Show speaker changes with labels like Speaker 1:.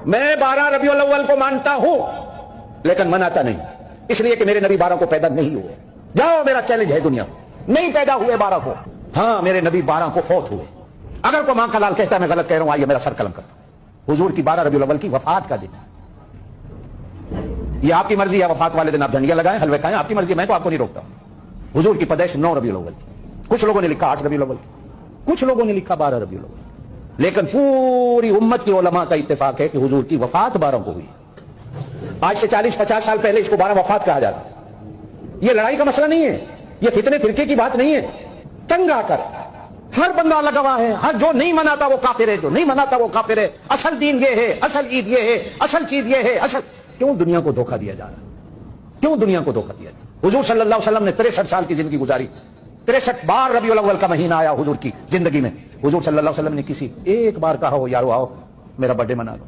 Speaker 1: میں 12 रबीउल अव्वल को मानता हूं लेकिन मनाता नहीं, इसलिए कि मेरे नबी 12 को पैदा नहीं हुए। जाओ, मेरा चैलेंज है दुनिया को, नहीं पैदा हुए 12 को। हाँ, मेरे नबी 12 को फौत हुए। अगर कोई मां का लाल कहता है मैं गलत कह रहा हूं, आइए मेरा सर कलम करता हूं। हुजूर की 12 रबीउल अव्वल की वफात का दिन है। ये आपकी मर्जी है, वफात वाले दिन आप झंडियां लगाएं, हलवे खाएं, आपकी मर्जी, मैं तो आपको नहीं रोकता। हुजूर की पैदाइश 9 रबीउल अव्वल की, कुछ लोगों ने लिखा 8 रबीउल अव्वल, कुछ लोगों ने लिखा 12 रबीउल अव्वल, लेकिन पूरी उम्मत की उलमा का इत्तेफाक है कि हुजूर की वफात 12 को हुई। आज से 40-50 साल पहले इसको 12 वफात कहा जाता। ये लड़ाई का मसला नहीं है, ये फितने फिरके की बात नहीं है। तंग आकर हर बंदा लगा हुआ है, हर जो नहीं मनाता वो काफिर है, जो नहीं मनाता वो काफिर है, असल दीन ये है, असल ईद ये है, असल चीज ये है, असल। क्यों दुनिया को धोखा दिया जा रहा है? क्यों दुनिया को धोखा दिया जा रहा है? हुजूर सल्लल्लाहु अलैहि वसल्लम ने 63 साल की जिंदगी गुजारी, 63 बार रबीउल अव्वल का महीना आया हुजूर की जिंदगी में। हुजूर सल्लल्लाहु अलैहि वसल्लम ने किसी एक बार कहा हो यारो आओ मेरा बर्थडे मना लो?